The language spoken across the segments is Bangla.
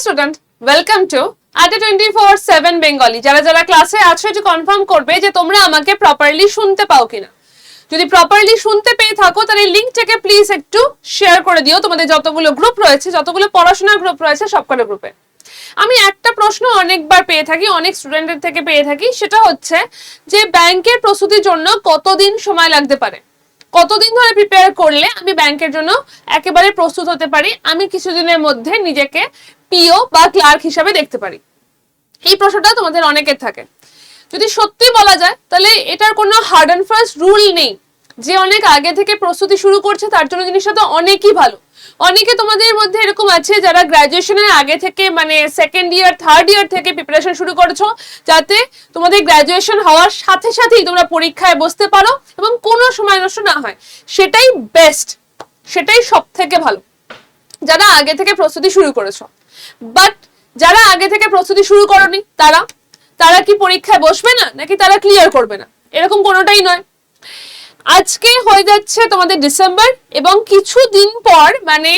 Student, welcome to ATA 24/7 Bengali. যারা যারা ক্লাসে আছো একটু কনফার্ম করবে যে তোমরা আমাকে প্রপারলি শুনতে পাও কিনা। যদি প্রপারলি শুনতে পেয়ে থাকো তাহলে লিংকটাকে প্লিজ একটু শেয়ার করে দিও তোমাদের যতগুলো গ্রুপ রয়েছে, যতগুলো পড়াশোনার গ্রুপ রয়েছে সবকটা গ্রুপে। আমি একটা প্রশ্ন অনেকবার পেয়ে থাকি, অনেক স্টুডেন্টের থেকে পেয়ে থাকি, সেটা হচ্ছে যে ব্যাংকের প্রস্তুতির জন্য কতদিন সময় লাগতে পারে, কতদিন ধরে প্রিপেয়ার করলে আমি ব্যাংকের জন্য একেবারে প্রস্তুত হতে পারি, আমি কিছুদিনের মধ্যে নিজেকে পিও বা ক্লার্ক হিসাবে দেখতে পারি। এই প্রশ্নটা তোমাদের অনেকের থাকে। যদি সত্যি বলা যায় তাহলে এটার কোনো হার্ড অ্যান্ড ফাস্ট রুল নেই। যে অনেক আগে থেকে প্রস্তুতি শুরু করছে তার জন্য জিনিসটা তো অনেকই ভালো। অনেকে তোমাদের মধ্যে এরকম আছে যারা গ্র্যাজুয়েশনের আগে থেকে মানে সেকেন্ড ইয়ার থার্ড ইয়ার থেকে প্রিপারেশন শুরু করেছো, যাতে তোমাদের গ্র্যাজুয়েশন হওয়ার সাথে সাথেই তোমরা পরীক্ষায় বসতে পারো এবং কোনো সময় নষ্ট না হয়। সেটাই বেস্ট, সেটাই সব থেকে ভালো যারা আগে থেকে প্রস্তুতি শুরু করেছো। বাট যারা আগে থেকে প্রস্তুতি শুরু করনি তারা কি পরীক্ষায় বসবে না, নাকি তারা ক্লিয়ার করবে না? এরকম কোনোটাই নয়। আজকে হয়ে যাচ্ছে তোমাদের ডিসেম্বর এবং কিছুদিন পর মানে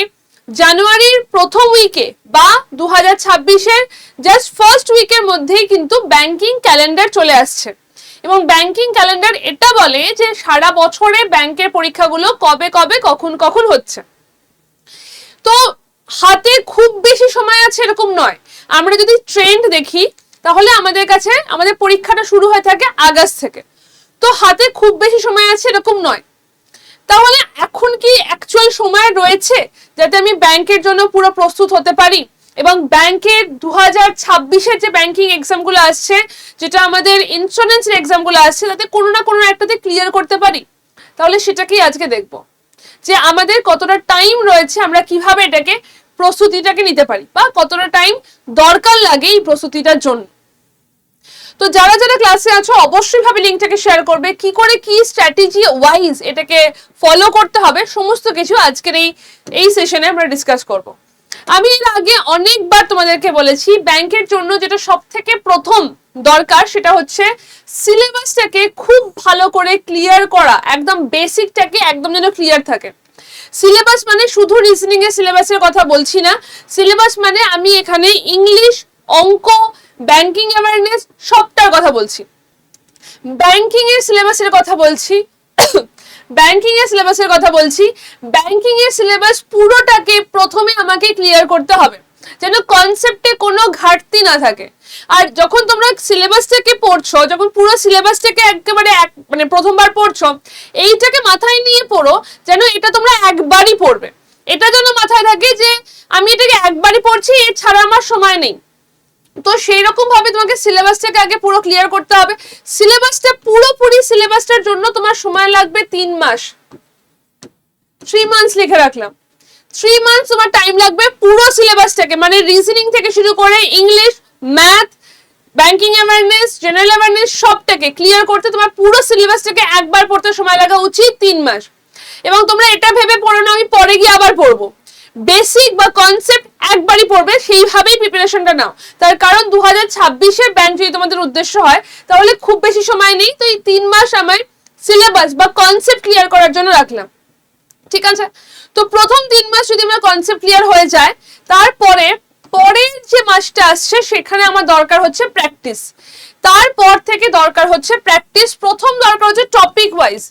জানুয়ারির প্রথম উইকে বা 2026-এর জাস্ট ফার্স্ট উইকের মধ্যেই কিন্তু ব্যাংকিং ক্যালেন্ডার চলে আসছে। এবং ব্যাংকিং ক্যালেন্ডার এটা বলে যে সারা বছরে ব্যাংকের পরীক্ষাগুলো কবে কবে কখন কখন হচ্ছে। তো হাতে খুব বেশি সময় আছে এরকম নয়। আমরা যদি ট্রেন্ড দেখি তাহলে আমাদের কাছে আমাদের পরীক্ষাটা শুরু হয়ে থাকে আগস্ট থেকে। তো হাতে খুব বেশি সময় আছে এরকম নয়। তাহলে এখন কি অ্যাকচুয়াল সময় রয়েছে যাতে আমি ব্যাংকের জন্য পুরো প্রস্তুত হতে পারি এবং ব্যাংকের 2026-এর যে ব্যাংকিং এক্সামগুলো আসছে, যেটা আমাদের ইন্স্যুরেন্সের এক্সামগুলো আসছে, তাতে কোনো না কোনো একটাতে ক্লিয়ার করতে পারি? তাহলে সেটাকেই আজকে দেখবো যে আমাদের কতটা টাইম রয়েছে, আমরা কিভাবে এটাকে প্রস্তুতিটাকে নিতে পারি বা কতটা টাইম দরকার লাগে এই প্রস্তুতিটার জন্য। তো যারা যারা ক্লাসে আছো অবশ্যই ভাবে লিংকটাকে শেয়ার করবে, কি করে কি স্ট্র্যাটেজি ওয়াইজ এটাকে ফলো করতে হবে, সমস্ত কিছু আজকের এই সেশনে আমরা ডিসকাস করব। আমি এর আগে অনেকবার তোমাদেরকে বলেছি ব্যাংকের জন্য যেটা সব থেকে প্রথম দরকার সেটা হচ্ছে সিলেবাসটাকে খুব ভালো করে ক্লিয়ার করা, একদম বেসিকটাকে একদম যেন ক্লিয়ার থাকে। সিলেবাস মানে শুধু রিজনিং এর সিলেবাসের কথা বলছি না, সিলেবাস মানে আমি এখানে ইংলিশ, অঙ্ক, ব্যাংকিং অ্যাওয়ারনেস সবটার কথা বলছি। ব্যাংকিং এর সিলেবাসের কথা বলছি ব্যাংকিং এর সিলেবাস পুরোটাকে প্রথমে আমাকে ক্লিয়ার করতে হবে যেন কনসেপ্টে কোনো ঘাটতি না থাকে। আর যখন তোমরা সিলেবাসটাকে পড়ছো, যখন পুরো সিলেবাসটাকে একেবারে মানে প্রথমবার পড়ছো, এইটাকে মাথায় নিয়ে পড়ো যেন এটা তোমরা একবারই পড়বে। এটা যেন মাথায় থাকে যে আমি এটাকে একবারই পড়ছি, এর ছাড়া আমার সময় নেই। তো সেই রকম ভাবে তোমাকে সিলেবাসটাকে আগে পুরো ক্লিয়ার করতে হবে। সিলেবাসটা পুরোপুরি সিলেবাসটার জন্য তোমার সময় লাগবে 3 মাস। 3 মান্থস লিখে রাখলাম। 3 মান্থস তোমার টাইম লাগবে পুরো সিলেবাসটাকে মানে রিজনিং থেকে শুরু করে English, math, banking awareness, general awareness সবটাকে ক্লিয়ার করতে তোমার পুরো সিলেবাসটাকে একবার পড়তে সময় লাগা উচিত 3 মাস। এবং তোমরা এটা ভেবে পড়ো না আমি পরে গিয়ে আবার পড়বো। বেসিক বা কনসেপ্ট একবারই পড়বে, সেইভাবেই প্রিপারেশনটা নাও। তার কারণ 2026-এর ব্যাংক যদি তোমাদের উদ্দেশ্য হয় তাহলে খুব বেশি সময় নেই। তো এই 3 মাস আমার সিলেবাস বা কনসেপ্ট ক্লিয়ার করার জন্য রাখলাম, ঠিক আছে? তো প্রথম 3 মাস যদি আমার কনসেপ্ট ক্লিয়ার হয়ে যায়, তারপরে পরের যে মাসটা আসছে সেখানে আমার দরকার হচ্ছে প্র্যাকটিস। তারপর থেকে দরকার হচ্ছে প্র্যাকটিস। প্রথম দরকার হচ্ছে টপিক ওয়াইজ।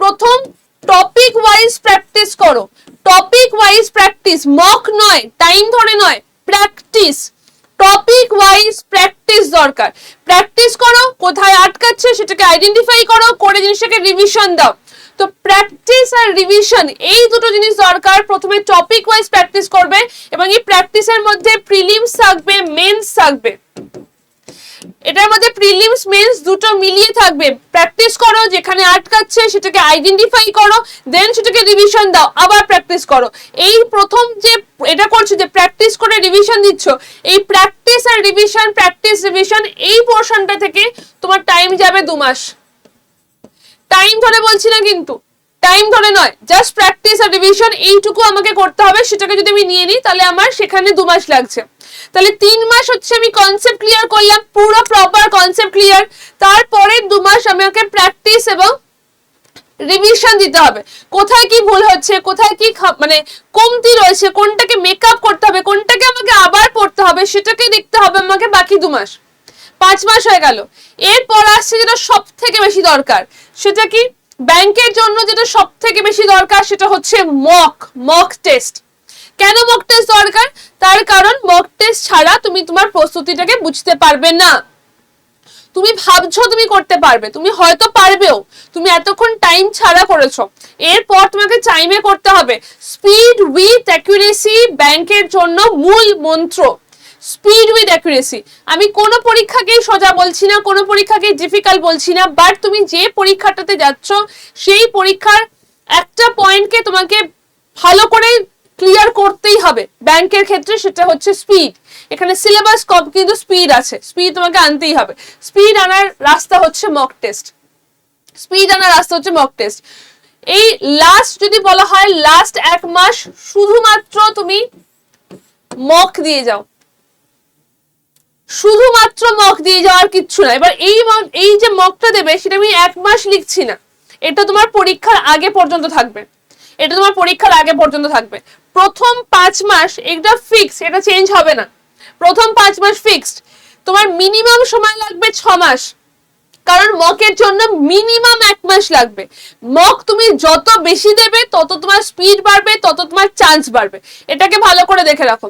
প্রথম টপিক ওয়াইজ প্র্যাকটিস করো। টপিক ওয়াইজ প্র্যাকটিস, মক নয়, টাইম ধরে নয়, প্র্যাকটিস। টপিক ওয়াইজ প্র্যাকটিস দরকার। প্র্যাকটিস করো, কোথায় আটকাচ্ছে সেটাকে আইডেন্টিফাই করো, করে জিনিসটাকে রিভিশন দাও। তো প্র্যাকটিস আর রিভিশন এই দুটো জিনিস দরকার। প্রথমে টপিক ওয়াইজ প্র্যাকটিস করবে এবং এই প্র্যাকটিসের মধ্যে প্রিলিমস থাকবে, মেন্স থাকবে। এটার মধ্যে প্রিলিমস মেন্স দুটো মিলিয়ে থাকবে। প্র্যাকটিস করো, যেখানে আটকাচ্ছে সেটাকে আইডেন্টিফাই করো, দেন সেটাকে রিভিশন দাও, আবার প্র্যাকটিস করো। এই প্রথম যে এটা করছো যে প্র্যাকটিস করে রিভিশন দিচ্ছ, এই প্র্যাকটিস আর রিভিশন, প্র্যাকটিস রিভিশন এই পোরশনটা থেকে তোমার টাইম যাবে 2 মাস। টাইম ধরে বলছি না কিন্তু, টাইম ধরে নয়, জাস্ট প্র্যাকটিস আর রিভিশন এইটুকু আমাকে করতে হবে। সেটাকে যদি আমি নিয়ে নিই তাহলে আমার সেখানে 2 মাস লাগছে। তাহলে 3 মাস হচ্ছে আমি কনসেপ্ট ক্লিয়ার করলাম, পুরো প্রপার কনসেপ্ট ক্লিয়ার। তারপরে 2 মাস আমাকে প্র্যাকটিস এবং রিভিশন দিতে হবে। কোথায় কি ভুল হচ্ছে, কোথায় কি মানে কমতি রয়েছে, কোনটাকে মেকআপ করতে হবে, কোনটাকে আমাকে আবার পড়তে হবে, সেটাকে দেখতে হবে আমাকে বাকি 2 মাস। 5 মাস হয়ে গেল। এরপর আসছে যেটা সব থেকে বেশি দরকার, সেটা কি ব্যাংকের জন্য যেটা সব থেকে বেশি দরকার সেটা হচ্ছে মক টেস্ট। কেন মক টেস্ট দরকার? তার কারণ মক টেস্ট ছাড়া তুমি তোমার প্রস্তুতিটাকে বুঝতে পারবে না। তুমি ভাবছো তুমি করতে পারবে, তুমি হয়তো পারবেও, তুমি এতক্ষণ টাইম ছাড়া করেছো, এরপর তোমাকে টাইমে করতে হবে। স্পিড উইথ অ্যাকুরেসি ব্যাংকের জন্য মূল মন্ত্র, স্পিড উইথ অ্যাকুরেসি। আমি কোনো পরীক্ষাকেই সোজা বলছি না, কোনো পরীক্ষাকে ডিফিকাল্ট বলছি না, বাট তুমি যে পরীক্ষাটাতে যাচ্ছ সেই পরীক্ষার একটা পয়েন্টকে তোমাকে ভালো করে ক্লিয়ার করতেই হবে। ব্যাংকের ক্ষেত্রে সেটা হচ্ছে স্পিড। এখানে সিলেবাস কম কিন্তু স্পিড আছে, স্পিড তোমাকে আনতেই হবে। স্পিড আনার রাস্তা হচ্ছে মক টেস্ট, স্পিড আনার রাস্তা হচ্ছে মক টেস্ট। এই লাস্ট যদি বলা হয় লাস্ট 1 মাস শুধুমাত্র তুমি মক দিয়ে যাও, শুধুমাত্র মক দিয়ে যাওয়ার কিচ্ছু না। এবার এই যে মকটা দেবে সেটা আমি 1 মাস লিখছি না, এটা তোমার পরীক্ষার আগে পর্যন্ত থাকবে, এটা তোমার পরীক্ষার আগে পর্যন্ত থাকবে। প্রথম 5 মাস এটা ফিক্স, এটা চেঞ্জ হবে না। প্রথম 5 মাস ফিক্সড। তোমার মিনিমাম সময় লাগবে 6 মাস, কারণ মকের জন্য মিনিমাম 1 মাস লাগবে। মক তুমি যত বেশি দেবে তত তোমার স্পিড বাড়বে, তত তোমার চান্স বাড়বে। এটাকে ভালো করে দেখে রাখো,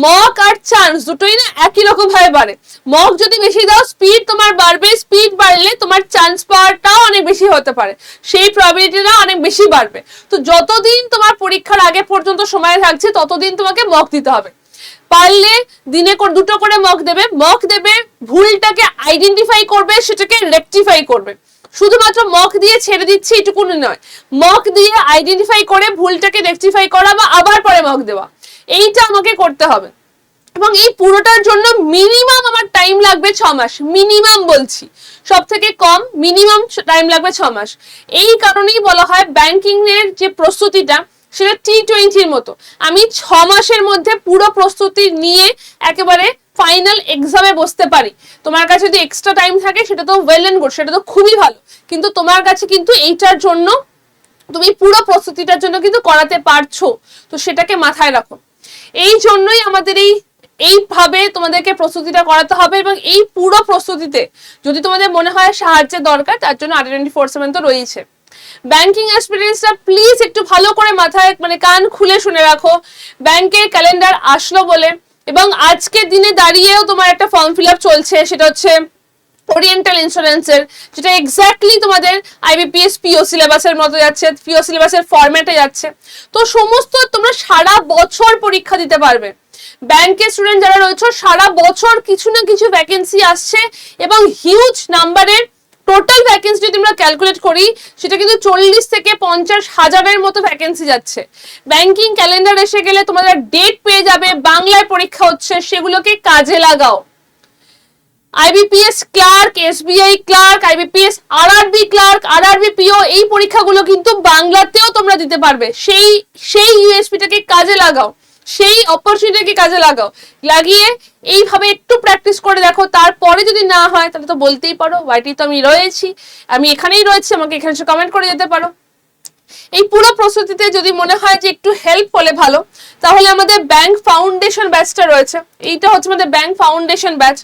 মক আর চান্স দুটোই না একই রকম ভাবে বাড়ে। মক যদি বেশি দাও স্পিড তোমার বাড়বে, স্পিড বাড়লে তোমার চান্স পাওয়াটাও অনেক বেশি হতে পারে, সেই প্রবাবিলিটিটা অনেক বেশি বাড়বে। তো যতদিন তোমার পরীক্ষার আগে পর্যন্ত সময় থাকছে ততদিন তোমাকে মক দিতে হবে। পারলে দিনে 2টো করে মক দেবে, ভুলটাকে আইডেন্টিফাই করবে, সেটাকে রেকটিফাই করবে। শুধুমাত্র মক দিয়ে ছেড়ে দিচ্ছি এটুকুনি নয়, মক দিয়ে আইডেন্টিফাই করে ভুলটাকে রেকটিফাই করা বা আবার পরে মক দেওয়া, এইটা আমাকে করতে হবে। এবং এই পুরোটার জন্য মিনিমাম আমার টাইম লাগবে 6 মাস, মিনিমাম বলছি, সব থেকে কম মিনিমাম টাইম লাগবে 6 মাস। এই কারণেই বলা হয় ব্যাংকিং এর যে প্রস্তুতিটা সেটা T20-র মতো। আমি 6 মাসের মধ্যে পুরো প্রস্তুতি নিয়ে একেবারে ফাইনাল এক্সামে বসতে পারি। তোমার কাছে যদি এক্সট্রা টাইম থাকে সেটা তো ওয়েল এন্ড গুড, সেটা তো খুবই ভালো, কিন্তু তোমার কাছে কিন্তু এইটার জন্য তুমি পুরো প্রস্তুতিটার জন্য কিন্তু করাতে পারছো, তো সেটাকে মাথায় রাখো। এই জন্যই আমাদের এইভাবে তোমাদেরকে প্রস্তুতিটা করাতে হবে। এবং এই পুরো প্রস্তুতিতে যদি তোমাদের মনে হয় সাহায্যের দরকার, তার জন্য ATA24/7 তো রয়েছে। ব্যাংকিং এক্সপিরিয়েন্সটা প্লিজ একটু ভালো করে মাথায় কান খুলে শুনে রাখো। ব্যাংকের ক্যালেন্ডার আসলো বলে, এবং আজকের দিনে দাঁড়িয়েও তোমার একটা ফর্ম ফিল আপ চলছে, সেটা হচ্ছে ওরিয়েন্টাল ইন্স্যুরেন্সের, যেটা এক্স্যাক্টলি তোমাদের IBPS PO সিলেবাসের মতো যাচ্ছে, PO সিলেবাসের ফরম্যাটে যাচ্ছে। তো সমস্ত তোমরা সারা বছর পরীক্ষা দিতে পারবে। ব্যাংকের স্টুডেন্ট যারা রয়েছে সারা বছর কিছু না কিছু ভ্যাকেন্সি আসছে, এবং হিউজ নাম্বারের টোটাল ভ্যাকেন্সি যদি আমরা ক্যালকুলেট করি সেটা কিন্তু 40 থেকে 50 হাজারের মতো ভ্যাকেন্সি যাচ্ছে। ব্যাংকিং ক্যালেন্ডার এসে গেলে তোমাদের ডেট পেয়ে যাবে, বাংলায় পরীক্ষা হচ্ছে, সেগুলোকে কাজে লাগাও। IBPS clerk, SBI clerk, IBPS RRB clerk, RRB PO, এই পরীক্ষাগুলো কিন্তু বাংলাতেও তোমরা দিতে পারবে। সেই ইউএসপিটাকে কাজে লাগাও, সেই অপরচুনিটিকে কাজে লাগাও, লাগিয়ে এইভাবে একটু প্র্যাকটিস করে দেখো। তারপরে যদি না হয় তাহলে তো বলতেই পারো ওয়াইটি তো আমি রয়েছি, আমি এখানেই রয়েছি, আমাকে এখানে এসে কমেন্ট করে যেতে পারো। এই পুরো প্রস্তুতিতে যদি মনে হয় যে একটু হেল্প হলে ভালো, তাহলে আমাদের ব্যাংক ফাউন্ডেশন ব্যাচটা রয়েছে। এইটা হচ্ছে আমাদের ব্যাংক ফাউন্ডেশন ব্যাচ।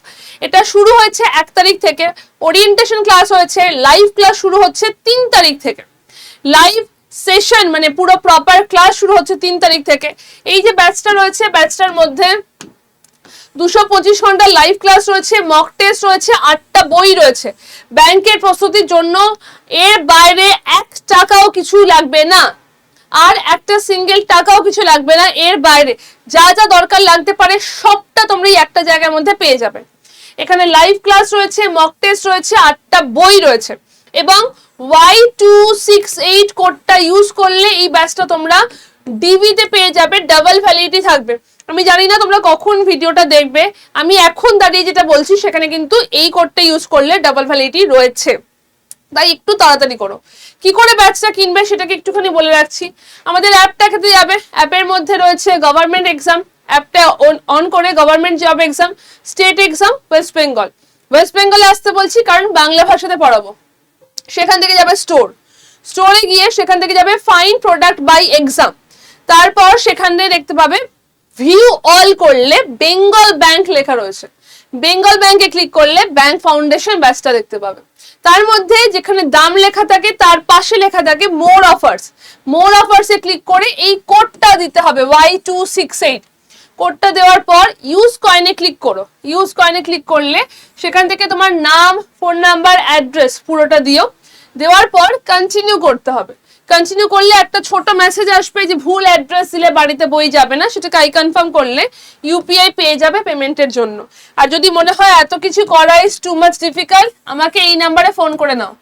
এটা শুরু হয়েছে 1 তারিখ থেকে, ওরিয়েন্টেশন ক্লাস হয়েছে, লাইভ ক্লাস শুরু হচ্ছে 3 তারিখ থেকে। লাইভ সেশন পুরো প্রপার ক্লাস শুরু হচ্ছে 3 তারিখ থেকে। এই যে ব্যাচটা রয়েছে, ব্যাচটার মধ্যে 225 ঘন্টা লাইভ ক্লাস রয়েছে, মক টেস্ট রয়েছে, 8টা বই রয়েছে। ব্যাংকের প্রস্তুতির জন্য এর বাইরে 1 টাকাও কিছু লাগবে না, আর একটা সিঙ্গেল টাকাও কিছু লাগবে না। এর বাইরে যা যা দরকার লাগতে পারে সবটা তোমরা এই একটা জায়গার মধ্যে পেয়ে যাবে। এখানে লাইভ ক্লাস রয়েছে, মক টেস্ট রয়েছে, 8টা বই রয়েছে, এবং Y268 কোডটা ইউজ করলে এই ব্যাচটা তোমরা ডিভিতে পেয়ে যাবে, ডাবল ভ্যালিডিটি থাকবে। আমি জানি না তোমরা কখন ভিডিওটা দেখবে, আমি এখন দাঁড়িয়ে যেটা বলছি সেখানে কিন্তু এই কোডটা ইউজ করলে ডাবল ভ্যালিডিটি রয়েছে, তাই একটু তাড়াতাড়ি করো। কি করে ব্যাচটা কিনবে সেটাকে একটুখানি বলে রাখছি। আমাদের অ্যাপটাতে যাবে, অ্যাপের মধ্যে রয়েছে গভর্নমেন্ট এক্সাম, অ্যাপটা অন করে government job exam, state exam, West Bengal. West বেঙ্গলে আসতে বলছি কারণ বাংলা ভাষাতে পড়াবো। সেখান থেকে যাবে স্টোরে গিয়ে সেখান থেকে যাবে ফাইন্ড প্রোডাক্ট বাই এক্সাম, তারপর সেখানে দেখতে পাবে ভিউ অল করলে বেঙ্গল ব্যাংক লেখা রয়েছে, বেঙ্গল ব্যাংকে ক্লিক করলে ব্যাংক ফাউন্ডেশন ব্যাচটা দেখতে পাবে। তার মধ্যে যেখানে দাম লেখা থাকে তার পাশে লেখা থাকে মোর অফার্স, মোর অফার্সে ক্লিক করে এই কোডটা দিতে হবে Y268। কোডটা দেওয়ার পর ইউজ কয়েনে ক্লিক করো, ইউজ কয়েনে ক্লিক করলে সেখান থেকে তোমার নাম, ফোন নাম্বার, অ্যাড্রেস পুরোটা দিও। দেওয়ার পর কন্টিনিউ করতে হবে। কন্টিনিউ করলে একটা ছোট মেসেজ আসবে যে ভুল অ্যাড্রেস দিলে বাড়িতে বই যাবে না, সেটাকে আই কনফার্ম করলে ইউপিআই পেয়ে যাবে পেমেন্টের জন্য। আর যদি মনে হয় এত কিছু করা ইজ টু মাচ ডিফিকাল্ট, আমাকে এই নাম্বারে ফোন করে নাও,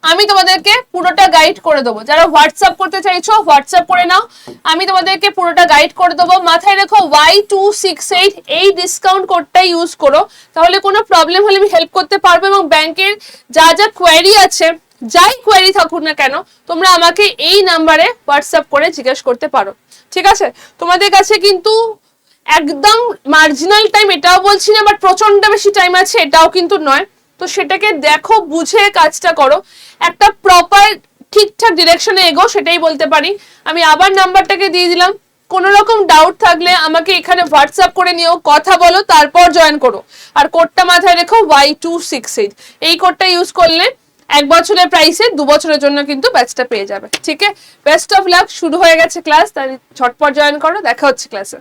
আমি তোমাদেরকে পুরোটা গাইড করে দেবো। যারা হোয়াটসঅ্যাপ করতে চাইছো হোয়াটসঅ্যাপ করে নাও, আমি তোমাদেরকে পুরোটা গাইড করে দেবো। মাথায় রেখো Y268 এই ডিসকাউন্ট কোডটা ইউজ করো, তাহলে কোনো প্রবলেম হলে আমি হেল্প করতে পারবো। এবং ব্যাংকের যা যা কোয়েরি আছে, যাই কোয়েরি থাকুক না কেন, তোমরা আমাকে এই নাম্বারে হোয়াটসঅ্যাপ করে জিজ্ঞেস করতে পারো, ঠিক আছে? তোমাদের কাছে কিন্তু একদম মার্জিনাল টাইম এটাও বলছি না, বাট প্রচন্ড বেশি টাইম আছে এটাও কিন্তু নয়। তো সেটাকে দেখো, বুঝে কাজটা করো, একটা প্রপার ঠিকঠাক ডিরেকশনে এগো, সেটাই বলতে পারি। আমি আবার নাম্বারটাকে দিয়ে দিলাম, কোনো রকম ডাউট থাকলে আমাকে এখানে হোয়াটসঅ্যাপ করে নিও, কথা বলো, তারপর জয়েন করো। আর কোডটা মাথায় রেখো Y268, এই কোডটা ইউজ করলে 1 বছরের প্রাইসে 2 বছরের জন্য কিন্তু ব্যাচটা পেয়ে যাবে, ঠিক আছে? বেস্ট অফ লাক, শুরু হয়ে গেছে ক্লাস, তাই ঝটপট জয়েন করো, দেখা হচ্ছে ক্লাসে।